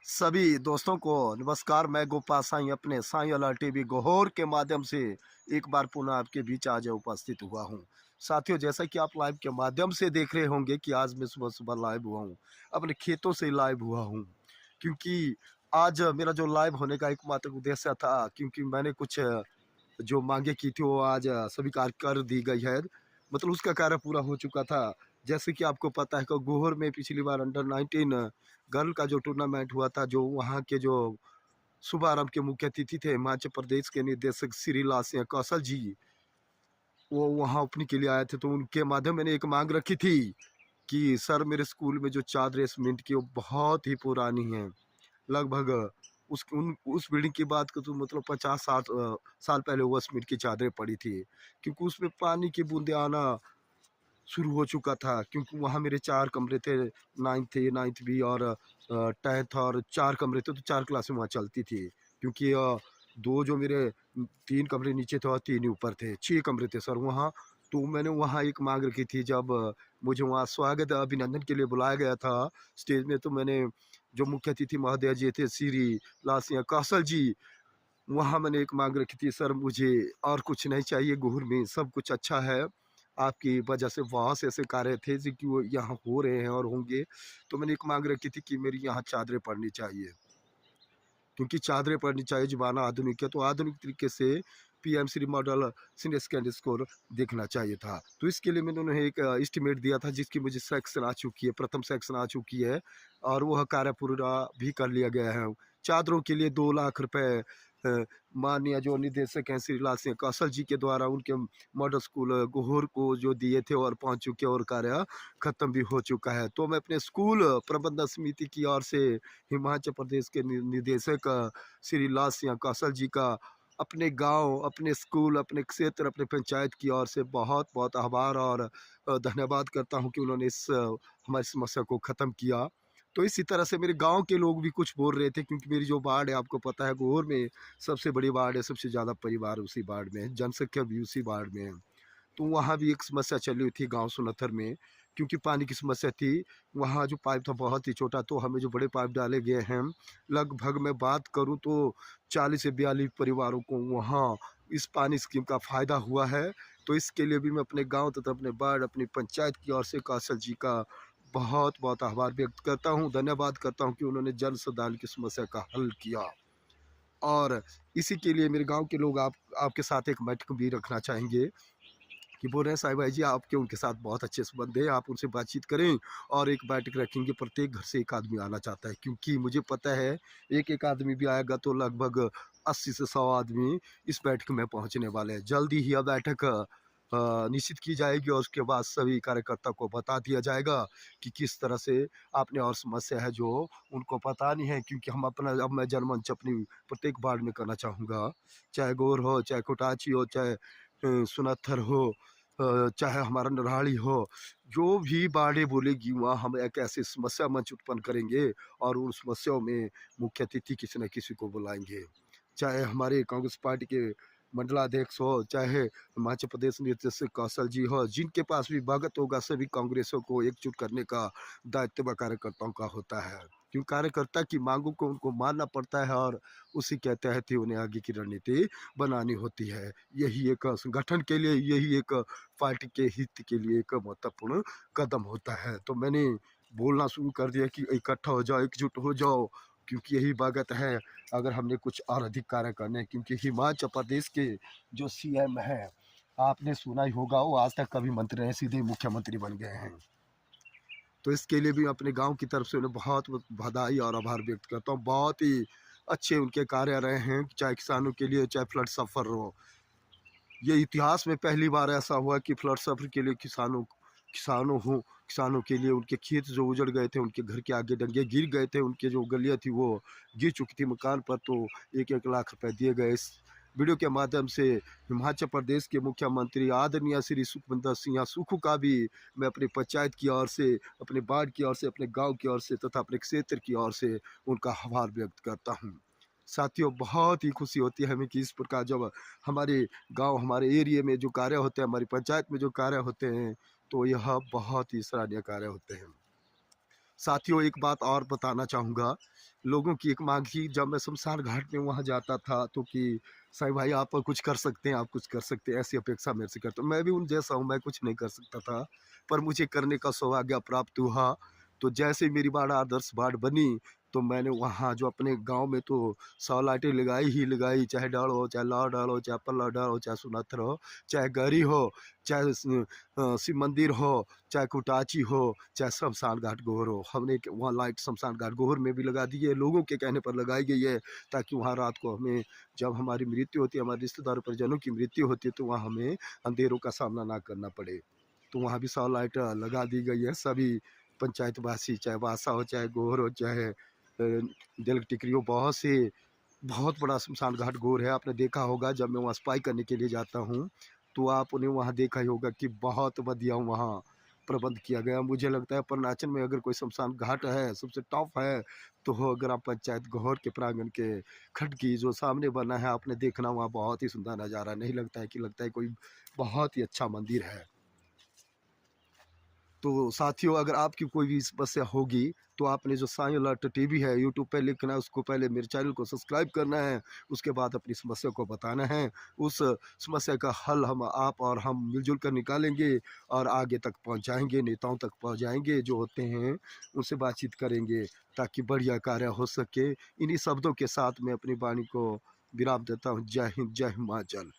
सभी दोस्तों को नमस्कार। मैं गोपाल साईं अपने साईं वाला टीवी गोहोर के माध्यम से एक बार पुनः आपके बीच आज उपस्थित हुआ हूँ। साथियों, जैसा कि आप लाइव के माध्यम से देख रहे होंगे कि आज मैं सुबह-सुबह लाइव हुआ हूँ। अपने खेतों से लाइव हुआ हूँ, क्योंकि आज मेरा जो लाइव होने का एकमात्र उद्देश्य था, क्योंकि मैंने कुछ जो माँगे की थी वो आज स्वीकार कर दी गई है। मतलब उसका कार्य पूरा हो चुका था। जैसे कि आपको पता है कि गोहर में पिछली बार अंडर 19 गर्ल का जो टूर्नामेंट हुआ था, जो वहाँ के जो शुभारंभ के मुख्य अतिथि थे हिमाचल प्रदेश के निदेशक श्री लाल सिंह कौशल जी, वो वहाँ ओपनिंग के लिए आए थे। तो उनके माध्यम मैंने एक माँग रखी थी कि सर, मेरे स्कूल में जो चादरें सीमेंट की वो बहुत ही पुरानी हैं। लगभग उस बिल्डिंग की बात करूँ तो मतलब 50-60 साल पहले वो सीमेंट की चादरें पड़ी थी, क्योंकि उसमें पानी की बूंदें आना शुरू हो चुका था। क्योंकि वहाँ मेरे 4 कमरे थे, 9th भी और 10th और 4 कमरे थे, तो 4 क्लासें वहाँ चलती थी। क्योंकि 2 जो मेरे 3 कमरे नीचे थे और 3 ही ऊपर थे, 6 कमरे थे सर वहाँ। तो मैंने वहाँ एक माँग रखी थी। जब मुझे वहाँ स्वागत अभिनंदन के लिए बुलाया गया था स्टेज में, तो मैंने जो मुख्य अतिथि महोदय जी थे श्री लाल सिंह कौशल जी, वहाँ मैंने एक माँग रखी थी, सर मुझे और कुछ नहीं चाहिए, गोहुर में सब कुछ अच्छा है। आपकी वजह से बहुत से ऐसे कार्य थे जो कि वो यहाँ हो रहे हैं और होंगे। तो मैंने एक माँग रखी थी कि मेरी यहाँ चादरें पड़नी चाहिए, क्योंकि चादरें पड़नी चाहिए। ज़माना आधुनिक है, तो आधुनिक तरीके से PM Shri model senior secondary school देखना चाहिए था। तो इसके लिए मैंने उन्हें एक एस्टीमेट दिया था, जिसकी मुझे सेक्शन आ चुकी है, प्रथम सेक्शन आ चुकी है और वह कार्य पूरा भी कर लिया गया है। चादरों के लिए 2 लाख रुपए माननीय जो निदेशक हैं श्री लाल सिंह कौशल जी के द्वारा उनके मॉडल स्कूल गोहर को जो दिए थे और पहुँच चुके और कार्य ख़त्म भी हो चुका है। तो मैं अपने स्कूल प्रबंधन समिति की ओर से हिमाचल प्रदेश के निदेशक श्री लाल सिंह कौशल जी का अपने गांव, अपने स्कूल, अपने क्षेत्र, अपने पंचायत की ओर से बहुत-बहुत आभार और धन्यवाद करता हूं कि उन्होंने इस हमारी समस्या को ख़त्म किया। तो इसी तरह से मेरे गांव के लोग भी कुछ बोल रहे थे, क्योंकि मेरी जो वार्ड है आपको पता है गोहर में सबसे बड़ी वार्ड है, सबसे ज़्यादा परिवार उसी वार्ड में है, जनसंख्या भी उसी वार्ड में है। तो वहाँ भी एक समस्या चली हुई थी गाँव सुनथर में, क्योंकि पानी की समस्या थी। वहाँ जो पाइप था बहुत ही छोटा, तो हमें जो बड़े पाइप डाले गए हैं, लगभग मैं बात करूँ तो 40 से 42 परिवारों को वहाँ इस पानी स्कीम का फ़ायदा हुआ है। तो इसके लिए भी मैं अपने गाँव तथा अपने वार्ड, अपनी पंचायत की ओर से कौशल जी का बहुत-बहुत आभार व्यक्त करता हूँ, धन्यवाद करता हूँ कि उन्होंने जल संधारण की समस्या का हल किया। और इसी के लिए मेरे गाँव के लोग आपके साथ एक बैठक भी रखना चाहेंगे, कि बोल रहे हैं साईं भाई जी, आपके उनके साथ बहुत अच्छे संबंध है, आप उनसे बातचीत करें और एक बैठक रखेंगे। प्रत्येक घर से एक आदमी आना चाहता है, क्योंकि मुझे पता है एक-एक आदमी भी आएगा तो लगभग 80 से 100 आदमी इस बैठक में पहुँचने वाले हैं। जल्दी ही यह बैठक निश्चित की जाएगी और उसके बाद सभी कार्यकर्ता को बता दिया जाएगा कि किस तरह से आपने और समस्या है जो उनको पता नहीं है। क्योंकि हम अपना अब मैं जनमंच अपनी प्रत्येक वार्ड में करना चाहूँगा, चाहे गोर हो, चाहे कोटाची हो, चाहे सुनत्थर हो, चाहे हमारा नरहाड़ी हो, जो भी बातें बोलेगी वहाँ हम एक ऐसी समस्या मंच उत्पन्न करेंगे और उन समस्याओं में मुख्य अतिथि किसी न किसी को बुलाएँगे। चाहे हमारे कांग्रेस पार्टी के मंडलाध्यक्ष हो, चाहे हिमाचल प्रदेश निदेशक कौशल जी हो, जिनके पास भी भगत होगा, सभी कांग्रेसियों को एकजुट करने का दायित्व कार्यकर्ताओं का होता है। क्यों कार्यकर्ता की मांगों को उनको मानना पड़ता है और उसी के तहत ही उन्हें आगे की रणनीति बनानी होती है। यही एक संगठन के लिए, यही एक पार्टी के हित के लिए एक महत्वपूर्ण कदम होता है। तो मैंने बोलना शुरू कर दिया कि इकट्ठा हो जाओ, एकजुट हो जाओ, क्योंकि यही वक़्त है अगर हमने कुछ और अधिक कार्य करने हैं। क्योंकि हिमाचल प्रदेश के जो सीएम हैं, आपने सुना ही होगा, वो आज तक कभी मंत्री रहे, सीधे मुख्यमंत्री बन गए हैं। तो इसके लिए भी अपने गाँव की तरफ से उन्हें बहुत बधाई और आभार व्यक्त करता हूँ। बहुत ही अच्छे उनके कार्य रहे हैं, चाहे किसानों के लिए, चाहे फ्लड सफ़र हो। ये इतिहास में पहली बार ऐसा हुआ कि फ्लड सफ़र के लिए किसानों के लिए उनके खेत जो उजड़ गए थे, उनके घर के आगे डंगे गिर गए थे, उनके जो गलियाँ थी वो गिर चुकी थी मकान पर, तो 1-1 लाख रुपए दिए गए। इस वीडियो के माध्यम से हिमाचल प्रदेश के मुख्यमंत्री आदरणीय श्री सुखविंदर सिंह सुक्खू का भी मैं अपनी पंचायत की ओर से, अपने वार्ड की ओर से, अपने गाँव की ओर से तथा अपने क्षेत्र की ओर से उनका आभार व्यक्त करता हूँ। साथियों, बहुत ही खुशी होती है हमें कि इस प्रकार जब हमारे गाँव, हमारे एरिया में जो कार्य होते हैं, हमारी पंचायत में जो कार्य होते हैं, तो यह बहुत ही सराहनीय कार्य होते हैं। साथियों एक बात और बताना चाहूँगा, लोगों की एक माँग थी जब मैं शमशान घाट में वहाँ जाता था तो कि साईं भाई आप कुछ कर सकते हैं, आप कुछ कर सकते हैं, ऐसी अपेक्षा मेरे से करते मैं भी उन जैसा हूँ, मैं कुछ नहीं कर सकता था, पर मुझे करने का सौभाग्य प्राप्त हुआ। तो जैसे ही मेरी बाढ़ आदर्श बाढ़ बनी, तो मैंने वहाँ जो अपने गाँव में तो 100 लाइटें लगाई ही लगाई, चाहे डर हो, चाहे लाव डर हो, चाहे पल्ला डर हो, चाहे सुनत्थर हो, चाहे गरी हो, चाहे शिव मंदिर हो, चाहे कुटाची हो, चाहे शमशान घाट गोहर हो, हमने वहाँ लाइट शमशान घाट गोहर में भी लगा दी है, लोगों के कहने पर लगाई गई है, ताकि वहाँ रात को हमें जब हमारी मृत्यु होती है, हमारे रिश्तेदारों परिजनों की मृत्यु होती है, तो वहाँ हमें अंधेरों का सामना ना करना पड़े। तो वहाँ भी 100 लाइट लगा दी गई है। सभी पंचायतवासी, चाहे बासा हो, चाहे गोहर हो, चाहे जल टिकरी हो, बहुत बड़ा शमशान घाट गोहर है। आपने देखा होगा जब मैं वहाँ सफाई करने के लिए जाता हूँ, तो आपने वहाँ देखा ही होगा कि बहुत बढ़िया वहाँ प्रबंध किया गया। मुझे लगता है अरुणाचल में अगर कोई शमशान घाट है, सबसे टॉप है, तो हो ग्राम पंचायत गोहर के प्रांगण के खडकी जो सामने बना है, आपने देखना वहाँ बहुत ही सुंदर नज़ारा नहीं लगता है कि लगता है कोई बहुत ही अच्छा मंदिर है। तो साथियों अगर आपकी कोई भी समस्या होगी तो आपने जो साई अलर्ट टीवी है यूट्यूब पे लिखना है, उसको पहले मेरे चैनल को सब्सक्राइब करना है, उसके बाद अपनी समस्या को बताना है। उस समस्या का हल हम आप और हम मिलजुल कर निकालेंगे और आगे तक पहुंचाएंगे, नेताओं तक पहुंचाएंगे जो होते हैं उनसे बातचीत करेंगे ताकि बढ़िया कार्य हो सके। इन्हीं शब्दों के साथ मैं अपनी वाणी को विराम देता हूँ। जय हिंद, जय हिमाचल।